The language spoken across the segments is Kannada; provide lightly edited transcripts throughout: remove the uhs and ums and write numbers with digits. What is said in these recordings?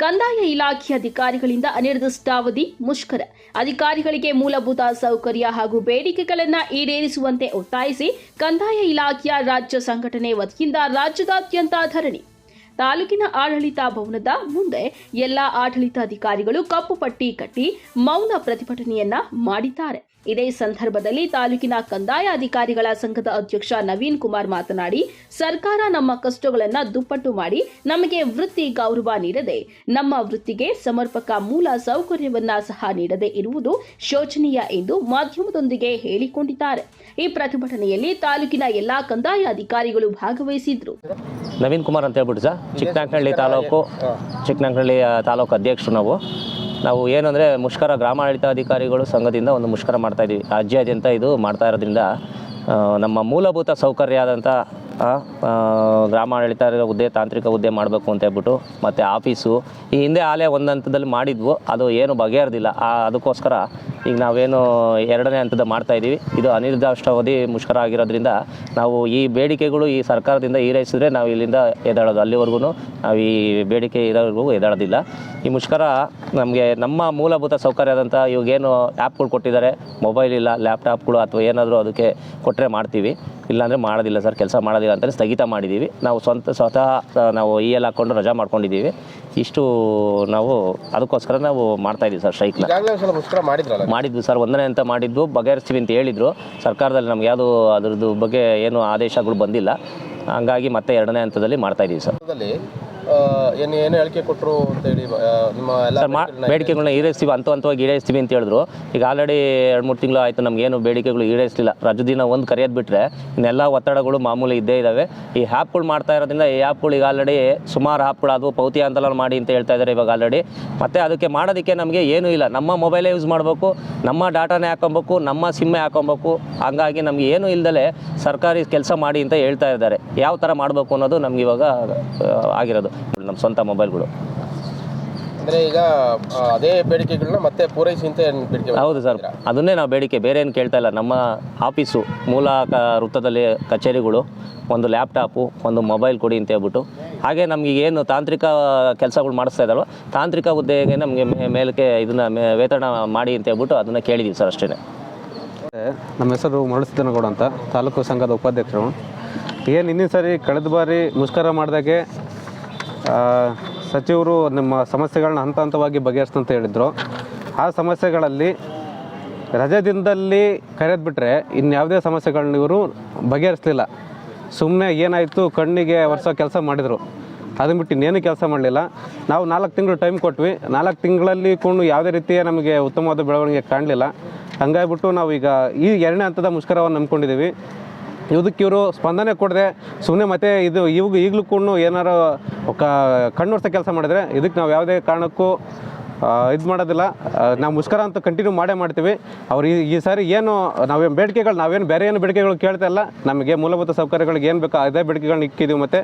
ಕಂದಾಯ ಇಲಾಖೆ ಅಧಿಕಾರಿಗಳಿಂದ ಅನಿರ್ದಿಷ್ಟಾವಧಿ ಮುಷ್ಕರ. ಅಧಿಕಾರಿಗಳಿಗೆ ಮೂಲಭೂತ ಸೌಕರ್ಯ ಹಾಗೂ ಬೇಡಿಕೆಗಳನ್ನು ಈಡೇರಿಸುವಂತೆ ಒತ್ತಾಯಿಸಿ ಕಂದಾಯ ಇಲಾಖೆಯ ರಾಜ್ಯ ಸಂಘಟನೆ ವತಿಯಿಂದ ರಾಜ್ಯದಾದ್ಯಂತ ಧರಣಿ. ತಾಲೂಕಿನ ಆಡಳಿತ ಭವನದ ಮುಂದೆ ಎಲ್ಲ ಆಡಳಿತಾಧಿಕಾರಿಗಳು ಕಪ್ಪು ಪಟ್ಟಿ ಕಟ್ಟಿ ಮೌನ ಪ್ರತಿಭಟನೆಯನ್ನ ಮಾಡಿದ್ದಾರೆ. ಇದೇ ಸಂದರ್ಭದಲ್ಲಿ ತಾಲೂಕಿನ ಕಂದಾಯ ಅಧಿಕಾರಿಗಳ ಸಂಘದ ಅಧ್ಯಕ್ಷ ನವೀನ್ ಕುಮಾರ್ ಮಾತನಾಡಿ, ಸರ್ಕಾರ ನಮ್ಮ ಕಷ್ಟಗಳನ್ನು ದುಪ್ಪಟ್ಟು ಮಾಡಿ ನಮಗೆ ವೃತ್ತಿ ಗೌರವ ನೀಡದೆ ನಮ್ಮ ವೃತ್ತಿಗೆ ಸಮರ್ಪಕ ಮೂಲ ಸೌಕರ್ಯವನ್ನ ಸಹ ನೀಡದೆ ಇರುವುದು ಶೋಚನೀಯ ಎಂದು ಮಾಧ್ಯಮದೊಂದಿಗೆ ಹೇಳಿಕೊಂಡಿದ್ದಾರೆ. ಈ ಪ್ರತಿಭಟನೆಯಲ್ಲಿ ತಾಲೂಕಿನ ಎಲ್ಲಾ ಕಂದಾಯ ಅಧಿಕಾರಿಗಳು ಭಾಗವಹಿಸಿದ್ರು. ನವೀನ್ ಕುಮಾರ್ ಅಂತ ಹೇಳ್ಬಿಟ್ಟು ಸರ್, ಚಿಕ್ಕನಾಯಕನಹಳ್ಳಿ ತಾಲೂಕು ಅಧ್ಯಕ್ಷರು. ನಾವು ಏನಂದರೆ ಮುಷ್ಕರ ಗ್ರಾಮಾಡಳಿತಾಧಿಕಾರಿಗಳು ಸಂಘದಿಂದ ಒಂದು ಮುಷ್ಕರ ಮಾಡ್ತಾಯಿದ್ದೀವಿ. ರಾಜ್ಯಾದ್ಯಂತ ಇದು ಮಾಡ್ತಾ ಇರೋದ್ರಿಂದ ನಮ್ಮ ಮೂಲಭೂತ ಸೌಕರ್ಯ ಆದಂಥ ಗ್ರಾಮಾಡಳಿತ ಹುದ್ದೆ, ತಾಂತ್ರಿಕ ಹುದ್ದೆ ಮಾಡಬೇಕು ಅಂತ ಹೇಳ್ಬಿಟ್ಟು, ಮತ್ತು ಆಫೀಸು ಈ ಹಿಂದೆ ಆಲೇ ಒಂದು ಹಂತದಲ್ಲಿ ಮಾಡಿದ್ವು, ಅದು ಏನು ಬಗೆಹರಿದಿಲ್ಲ. ಅದಕ್ಕೋಸ್ಕರ ಈಗ ನಾವೇನು ಎರಡನೇ ಹಂತದ ಮಾಡ್ತಾಯಿದ್ದೀವಿ. ಇದು ಅನಿರ್ದಿಷ್ಟಾವಧಿ ಮುಷ್ಕರ ಆಗಿರೋದ್ರಿಂದ ನಾವು ಈ ಬೇಡಿಕೆಗಳು ಈ ಸರ್ಕಾರದಿಂದ ಈಡೇರಿಸಿದ್ರೆ ನಾವು ಇಲ್ಲಿಂದ ಎದ್ದೇಳೋದು, ಅಲ್ಲಿವರೆಗೂ ನಾವು ಈ ಬೇಡಿಕೆ ಇರೋವರೆಗೂ ಎದ್ದೇಳೋದಿಲ್ಲ. ಈ ಮುಷ್ಕರ ನಮಗೆ ನಮ್ಮ ಮೂಲಭೂತ ಸೌಕರ್ಯ ಆದಂಥ ಇವಾಗೇನು ಆ್ಯಪ್ಗಳು ಕೊಟ್ಟಿದ್ದಾರೆ, ಮೊಬೈಲ್ ಇಲ್ಲ, ಲ್ಯಾಪ್ಟಾಪ್ಗಳು ಅಥವಾ ಏನಾದರೂ ಅದಕ್ಕೆ ಕೊಟ್ಟರೆ ಮಾಡ್ತೀವಿ, ಇಲ್ಲಾಂದರೆ ಮಾಡೋದಿಲ್ಲ ಸರ್, ಕೆಲಸ ಮಾಡೋದಿಲ್ಲ ಅಂತಲೇ ಸ್ಥಗಿತ ಮಾಡಿದ್ದೀವಿ. ನಾವು ಸ್ವತಃ ನಾವು EL ಹಾಕ್ಕೊಂಡು ರಜಾ ಮಾಡ್ಕೊಂಡಿದ್ದೀವಿ. ಇಷ್ಟು ನಾವು ಅದಕ್ಕೋಸ್ಕರ ನಾವು ಮಾಡ್ತಾಯಿದ್ದೀವಿ ಸರ್ ಸ್ಟ್ರೈಕ್ನ. ಮಾಡಿದ್ವಿ ಸರ್, ಒಂದನೇ ಅಂತ ಮಾಡಿದ್ದು ಬಗೆಹರಿಸ್ತೀವಿ ಅಂತ ಹೇಳಿದರು. ಸರ್ಕಾರದಲ್ಲಿ ನಮ್ಗೆ ಯಾವುದು ಅದರದ್ದು ಬಗ್ಗೆ ಏನು ಆದೇಶಗಳು ಬಂದಿಲ್ಲ, ಹಂಗಾಗಿ ಮತ್ತೆ ಎರಡನೇ ಹಂತದಲ್ಲಿ ಮಾಡ್ತಾಯಿದ್ದೀವಿ ಸರ್. ಏನು ಹೇಳಿಕೆ ಕೊಟ್ಟರು ಅಂತೇಳಿ ನಿಮ್ಮ ಎಲ್ಲ ಬೇಡಿಕೆಗಳನ್ನ ಈಡೇರಿಸ್ತೀವಿ, ಹಂತವಾಗಿ ಈಡೇರಿಸ್ತೀವಿ ಅಂತ ಹೇಳಿದ್ರು. ಈಗ ಆಲ್ರೆಡಿ 2-3 ತಿಂಗಳು ಆಯಿತು, ನಮಗೇನು ಬೇಡಿಕೆಗಳು ಈಡೇರಿಸಲಿಲ್ಲ. ರಜೆ ದಿನ ಒಂದು ಕರೆಯೋದು ಬಿಟ್ಟರೆ ಇನ್ನೆಲ್ಲ ಒತ್ತಡಗಳು ಮಾಮೂಲಿ ಇದ್ದೇ ಇದ್ದಾವೆ. ಈ ಆ್ಯಪ್ಗಳು ಮಾಡ್ತಾ ಇರೋದ್ರಿಂದ ಈ ಆ್ಯಪ್ಗಳು ಈಗ ಆಲ್ರೆಡಿ ಸುಮಾರು ಆ್ಯಪ್ಗಳು ಅದು ಪೌತಿ ಅಂತಲ್ಲ ಮಾಡಿ ಅಂತ ಹೇಳ್ತಾ ಇದ್ದಾರೆ ಇವಾಗ ಆಲ್ರೆಡಿ. ಮತ್ತು ಅದಕ್ಕೆ ಮಾಡೋದಕ್ಕೆ ನಮಗೆ ಏನೂ ಇಲ್ಲ, ನಮ್ಮ ಮೊಬೈಲೇ ಯೂಸ್ ಮಾಡಬೇಕು, ನಮ್ಮ ಡಾಟಾನೇ ಹಾಕೊಬೇಕು, ನಮ್ಮ ಸಿಮ್ಮೇ ಹಾಕೊಬೇಕು. ಹಂಗಾಗಿ ನಮಗೆ ಏನೂ ಇಲ್ದಲೇ ಸರ್ಕಾರಿ ಕೆಲಸ ಮಾಡಿ ಅಂತ ಹೇಳ್ತಾ ಇದ್ದಾರೆ. ಯಾವ ಥರ ಮಾಡಬೇಕು ಅನ್ನೋದು ನಮ್ಗೆ ಇವಾಗ ಆಗಿರೋದು, ನಮ್ಮ ಸ್ವಂತ ಮೊಬೈಲ್ಗಳು. ಅಂದರೆ ಈಗ ಅದೇ ಬೇಡಿಕೆಗಳನ್ನ ಮತ್ತೆ ಪೂರೈಸಿ ಅಂತ ಬೇಡಿಕೆ. ಹೌದು ಸರ್, ಅದನ್ನೇ ನಾವು ಬೇಡಿಕೆ, ಬೇರೆ ಏನು ಕೇಳ್ತಾ ಇಲ್ಲ. ನಮ್ಮ ಆಫೀಸು ಮೂಲ ವೃತ್ತದಲ್ಲಿ ಕಚೇರಿಗಳು, ಒಂದು ಲ್ಯಾಪ್ಟಾಪು, ಒಂದು ಮೊಬೈಲ್ ಕೊಡಿ ಅಂತ ಹೇಳ್ಬಿಟ್ಟು, ಹಾಗೆ ನಮಗೆ ಏನು ತಾಂತ್ರಿಕ ಕೆಲಸಗಳು ಮಾಡಿಸ್ತಾ ಇದ್ದಾರೋ ತಾಂತ್ರಿಕ ಹುದ್ದೆಗೆ ನಮಗೆ ಮೇಲಕ್ಕೆ ಇದನ್ನು ವೇತನ ಮಾಡಿ ಅಂತ ಹೇಳ್ಬಿಟ್ಟು ಅದನ್ನು ಕೇಳಿದ್ದೀವಿ ಸರ್, ಅಷ್ಟೇ. ನಮ್ಮ ಹೆಸರು ಮರುಳಸಿದ್ದನಗೌಡ ಅಂತ, ತಾಲೂಕು ಸಂಘದ ಉಪಾಧ್ಯಕ್ಷರು. ಏನು ಇನ್ನೊಂದು ಸರಿ ಕಳೆದ ಬಾರಿ ಮುಷ್ಕರ ಮಾಡಿದಾಗೆ ಸಚಿವರು ನಿಮ್ಮ ಸಮಸ್ಯೆಗಳನ್ನ ಹಂತವಾಗಿ ಬಗೆಹರಿಸ್ತಂತ ಹೇಳಿದರು. ಆ ಸಮಸ್ಯೆಗಳಲ್ಲಿ ರಜೆ ದಿನದಲ್ಲಿ ಕರೆದು ಬಿಟ್ಟರೆ ಇನ್ಯಾವುದೇ ಸಮಸ್ಯೆಗಳನ್ನ ಇವರು ಬಗೆಹರಿಸಲಿಲ್ಲ. ಸುಮ್ಮನೆ ಏನಾಯಿತು ಕಣ್ಣಿಗೆ ವರ್ಷ ಕೆಲಸ ಮಾಡಿದರು, ಅದನ್ನು ಬಿಟ್ಟು ಇನ್ನೇನು ಕೆಲಸ ಮಾಡಲಿಲ್ಲ. ನಾವು 4 ತಿಂಗಳು ಟೈಮ್ ಕೊಟ್ವಿ. 4 ತಿಂಗಳಲ್ಲಿ ಕೂಡ ಯಾವುದೇ ರೀತಿಯ ನಮಗೆ ಉತ್ತಮವಾದ ಬೆಳವಣಿಗೆ ಕಾಣಲಿಲ್ಲ. ಹಂಗಾಗಿಬಿಟ್ಟು ನಾವು ಈಗ ಈ ಎರಡನೇ ಹಂತದ ಮುಷ್ಕರವನ್ನು ನಂಬ್ಕೊಂಡಿದ್ದೀವಿ. ಇದಕ್ಕೆ ಇವರು ಸ್ಪಂದನೆ ಕೊಡದೆ ಸುಮ್ಮನೆ ಮತ್ತೆ ಇದು ಈಗಲೂ ಕೂಡ ಏನಾರು ಕಣ್ಣೊರ್ಸ ಕೆಲಸ ಮಾಡಿದರೆ ಇದಕ್ಕೆ ನಾವು ಯಾವುದೇ ಕಾರಣಕ್ಕೂ ಇದು ಮಾಡೋದಿಲ್ಲ. ನಾವು ಮುಷ್ಕರ ಅಂತ ಕಂಟಿನ್ಯೂ ಮಾಡ್ತೀವಿ. ಅವ್ರು ಈ ಸಾರಿ ಏನು ನಾವೇನು ಬೇಡಿಕೆಗಳು, ನಾವೇನು ಬೇರೆ ಏನು ಬೇಡಿಕೆಗಳು ಕೇಳ್ತಾ ಇಲ್ಲ. ನಮಗೆ ಮೂಲಭೂತ ಸೌಕರ್ಯಗಳಿಗೆ ಏನು ಬೇಕೋ ಅದೇ ಬೇಡಿಕೆಗಳನ್ನ ಇಕ್ಕಿದ್ದೀವಿ. ಮತ್ತು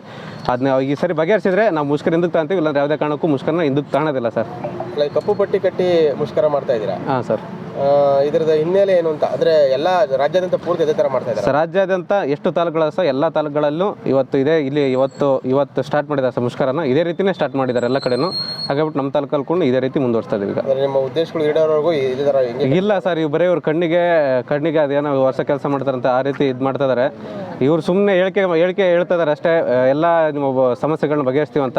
ಅದನ್ನ ಈ ಸಾರಿ ಬಗೆಹರಿಸಿದ್ರೆ ನಾವು ಮುಷ್ಕರ ಹಿಂದಕ್ಕೆ ತಾಂತೀವಿ, ಇಲ್ಲಾಂದ್ರೆ ಯಾವುದೇ ಕಾರಣಕ್ಕೂ ಮುಷ್ಕರನ ಹಿಂದಕ್ಕೆ ತಾಣೋದಿಲ್ಲ ಸರ್. ಕಪ್ಪು ಪಟ್ಟಿ ಕಟ್ಟಿ ಮುಷ್ಕರ ಮಾಡ್ತಾ ಇದ್ದೀರಾ? ಹಾಂ ಸರ್. ಇದರದ ಹಿನ್ನೆಲೆ ಏನು ಅಂತ ಅಂದರೆ ಎಲ್ಲ ರಾಜ್ಯಾದ್ಯಂತ ಪೂರ್ತಿ ಇದೇ ಥರ ಮಾಡ್ತಾ ಇದ್ದಾರೆ. ರಾಜ್ಯಾದ್ಯಂತ ಎಷ್ಟು ತಾಲೂಕುಗಳ ಸಹ ಎಲ್ಲ ತಾಲೂಕುಗಳಲ್ಲೂ ಇವತ್ತು ಇದೆ. ಇಲ್ಲಿ ಇವತ್ತು ಸ್ಟಾರ್ಟ್ ಮಾಡಿದ್ದಾರೆ ಸರ್ ಮುಷ್ಕರನ. ಇದೇ ರೀತಿಯೇ ಸ್ಟಾರ್ಟ್ ಮಾಡಿದ್ದಾರೆ ಎಲ್ಲ ಕಡೆನೂ. ಹಾಗಾಗ್ಬಿಟ್ಟು ನಮ್ಮ ತಾಲೂಕಲ್ಲಿ ಕೂಡ ಇದೇ ರೀತಿ ಮುಂದುವರಿಸ್ತಾ ಇದ್ದೀವಿ. ಈಗ ನಿಮ್ಮ ಉದ್ದೇಶಗಳು ಈಡೇರೋವರೆಗೂ ಇದೇ ಥರ ಇಲ್ಲ ಸರ್. ಇವು ಬರೀ ಇವ್ರ ಕಣ್ಣಿಗೆ ಅದೇನೋ ವರ್ಷ ಕೆಲಸ ಮಾಡ್ತಾರಂತ ಆ ರೀತಿ ಇದು ಮಾಡ್ತಾ ಇದ್ದಾರೆ. ಇವ್ರು ಸುಮ್ಮನೆ ಹೇಳಿಕೆ ಹೇಳ್ತಾ ಇದ್ದಾರೆ ಅಷ್ಟೇ. ಎಲ್ಲ ನಿಮ್ಮ ಸಮಸ್ಯೆಗಳನ್ನ ಬಗೆಹರಿಸ್ತೀವಿ ಅಂತ.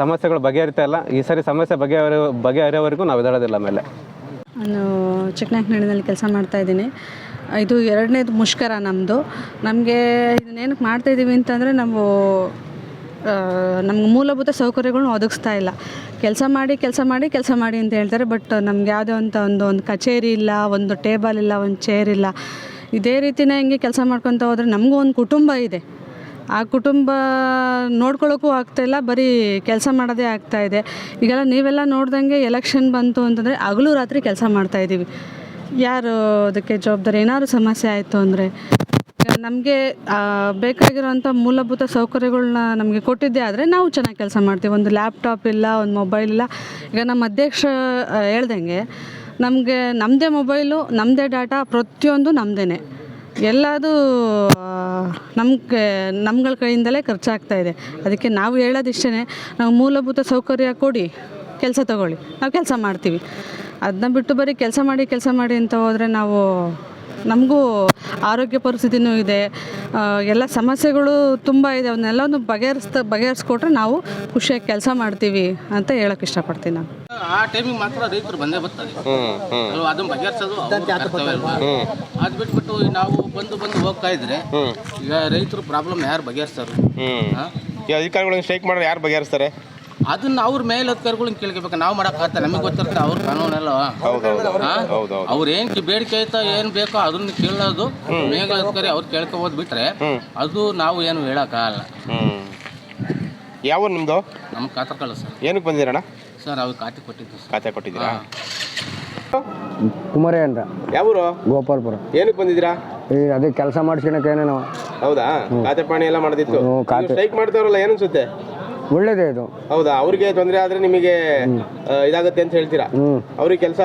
ಸಮಸ್ಯೆಗಳು ಬಗೆಹರಿತಾ ಇಲ್ಲ. ಈ ಸರಿ ಸಮಸ್ಯೆ ಬಗೆಹರಿಯೋವರೆಗೂ ನಾವು ಎದ್ದೇಳೋದಿಲ್ಲ. ಮೇಲೆ ನಾನು ಚಿಕ್ಕನಾಯಕನಹಳ್ಳಿನಲ್ಲಿ ಕೆಲಸ ಮಾಡ್ತಾಯಿದ್ದೀನಿ. ಇದು 2ನೇದು ಮುಷ್ಕರ ನಮ್ಮದು. ನಮಗೆ ಇದನ್ನೇನಕ್ಕೆ ಮಾಡ್ತಾಯಿದ್ದೀವಿ ಅಂತಂದರೆ ನಮ್ಗೆ ಮೂಲಭೂತ ಸೌಕರ್ಯಗಳನ್ನ ಒದಗಿಸ್ತಾ ಇಲ್ಲ. ಕೆಲಸ ಮಾಡಿ ಅಂತ ಹೇಳ್ತಾರೆ. ಬಟ್ ನಮ್ಗೆ ಯಾವುದೇ ಒಂದು ಕಚೇರಿ ಇಲ್ಲ, ಒಂದು ಟೇಬಲ್ ಇಲ್ಲ, ಒಂದು ಚೇರ್ ಇಲ್ಲ. ಇದೇ ರೀತಿನೇ ಹಿಂಗೆ ಕೆಲಸ ಮಾಡ್ಕೊತ ಹೋದರೆ ನಮಗೂ ಒಂದು ಕುಟುಂಬ ಇದೆ. ಆ ಕುಟುಂಬ ನೋಡ್ಕೊಳ್ಳೋಕ್ಕೂ ಆಗ್ತಾಯಿಲ್ಲ, ಬರೀ ಕೆಲಸ ಮಾಡೋದೇ ಆಗ್ತಾಯಿದೆ. ಈಗೆಲ್ಲ ನೀವೆಲ್ಲ ನೋಡ್ದಂಗೆ ಎಲೆಕ್ಷನ್ ಬಂತು ಅಂತಂದರೆ ಹಗಲು ರಾತ್ರಿ ಕೆಲಸ ಮಾಡ್ತಾಯಿದ್ದೀವಿ. ಯಾರು ಅದಕ್ಕೆ ಜವಾಬ್ದಾರಿ? ಏನಾದ್ರು ಸಮಸ್ಯೆ ಆಯಿತು ಅಂದರೆ ನಮಗೆ ಬೇಕಾಗಿರೋಂಥ ಮೂಲಭೂತ ಸೌಕರ್ಯಗಳನ್ನ ನಮಗೆ ಕೊಟ್ಟಿದ್ದೇ ಆದರೆ ನಾವು ಚೆನ್ನಾಗಿ ಕೆಲಸ ಮಾಡ್ತೀವಿ. ಒಂದು ಲ್ಯಾಪ್ಟಾಪ್ ಇಲ್ಲ, ಒಂದು ಮೊಬೈಲ್ ಇಲ್ಲ. ಈಗ ನಮ್ಮ ಅಧ್ಯಕ್ಷ ಹೇಳ್ದಂಗೆ ನಮಗೆ ನಮ್ಮದೇ ಮೊಬೈಲು, ನಮ್ಮದೇ ಡಾಟಾ, ಪ್ರತಿಯೊಂದು ನಮ್ಮದೇ. ಎಲ್ಲದೂ ನಮ್ಗಳ ಕೈಯಿಂದಲೇ ಖರ್ಚಾಗ್ತಾ ಇದೆ. ಅದಕ್ಕೆ ನಾವು ಹೇಳೋದಿಷ್ಟೇ, ನಾವು ಮೂಲಭೂತ ಸೌಕರ್ಯ ಕೊಡಿ, ಕೆಲಸ ತಗೊಳ್ಳಿ, ನಾವು ಕೆಲಸ ಮಾಡ್ತೀವಿ. ಅದನ್ನ ಬಿಟ್ಟು ಬರೀ ಕೆಲಸ ಮಾಡಿ ಅಂತ ಹೋದರೆ ನಮಗೂ ಆರೋಗ್ಯ ಪರಿಸ್ಥಿತಿನೂ ಇದೆ, ಎಲ್ಲ ಸಮಸ್ಯೆಗಳು ತುಂಬ ಇದೆ. ಅವನ್ನೆಲ್ಲನೂ ಬಗೆಹರಿಸ್ಕೊಟ್ರೆ ನಾವು ಖುಷಿಯಾಗಿ ಕೆಲಸ ಮಾಡ್ತೀವಿ ಅಂತ ಹೇಳೋಕ್ಕೆ ಇಷ್ಟಪಡ್ತೀನಿ ನಾನು. ಆ ಟೈಮಿಗೆ ಮಾತ್ರ ರೈತರು ಬಂದೇ ಬರ್ತಾರೆ, ಅದನ್ನ ಬಗೆಹರಿಸೋದು ಅದು ಬಿಟ್ಬಿಟ್ಟು ನಾವು ಬಂದು ಹೋಗ್ತಾ ಇದ್ರೆ ಈಗ ರೈತರು ಪ್ರಾಬ್ಲಮ್ ಯಾರು ಬಗೆಹರಿಸ್ತಾರೆ? ಈ ಅಧಿಕಾರಿಗಳು ಸ್ಟ್ರೈಕ್ ಮಾಡಿದ್ರೆ ಯಾರು ಬಗೆಹರಿಸ್ತಾರೆ? ಅದನ್ನ ಅವ್ರ ಮೇಲಧಿಕಾರಿಗಳನ್ನ ಕೇಳ್ಕೋಬೇಕು, ನಾವು ಮಾಡೋಕ್ಕಾಗತ್ತೆ? ನಮಗೆ ಗೊತ್ತಿರುತ್ತೆ ಅವ್ರ ಕಾನೂನೆಲ್ಲ. ಅವ್ರು ಏನು ಬೇಡಿಕೆ ಐತಾ ಏನು ಬೇಕೋ ಅದನ್ನ ಕೇಳೋದು ಮೇಲಧಿಕಾರಿ ಅವ್ರು ಕೇಳ್ಕೊಬೋದು ಬಿಟ್ರೆ ಅದು ನಾವು ಏನು ಹೇಳೋಕ್ಕಾಗಲ್ಲ. ಯಾವ ನಿಮ್ಮದು? ನಮ್ಮ ಕಾತರ್ಕಲ್ಲ ಸರ್. ಏನಕ್ಕೆ ಬಂದಿರಣ್ಣ? ಸರ್ ಅವ್ರು ಖಾತೆ ಕೊಟ್ಟಿದ್ದು. ಖಾತೆ ಕೊಟ್ಟಿದ್ದೀರಾ? ಕುಮಾರೇ ಅಂತ. ಯಾವೂರು? ಗೋಪಾಲ್ಪುರ. ಏನಕ್ಕೆ ಬಂದಿದ್ದೀರಾ? ಅದೇ ಕೆಲಸ ಮಾಡಿಸ್ಕೊಳಕ್ಕೆ ನಾವು. ಹೌದಾ? ಖಾತೆ ಪಾಣಿ ಎಲ್ಲ ಮಾಡೋದಿತ್ತು. ಸ್ಟ್ರೈಕ್ ಮಾಡ್ತಾರಲ್ಲ, ಏನು ಅನ್ಸುತ್ತೆ? ಒಳ್ಳೇದೇ ಇದು. ಹೌದಾ? ಅವ್ರಿಗೆ ತೊಂದರೆ ಆದ್ರೆ ನಿಮಗೆ ಇದಾಗುತ್ತೆ ಅಂತ ಹೇಳ್ತೀರಾ? ಅವ್ರಿಗೆ ಕೆಲಸ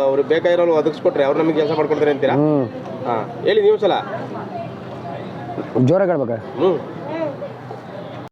ಅವ್ರಿಗೆ ಬೇಕಾಗಿರೋರು ಒದಗಿಸ್ಕೊಟ್ರೆ ಅವ್ರು ನಮಗೆ ಕೆಲಸ ಮಾಡ್ಕೊಡ್ತಾರೆ ಅಂತೀರಾ? ಹೇಳಿ ನೀವು ಸಲ ಜೋರಾಗಿ ಹೇಳ್ಬೇಕಾ?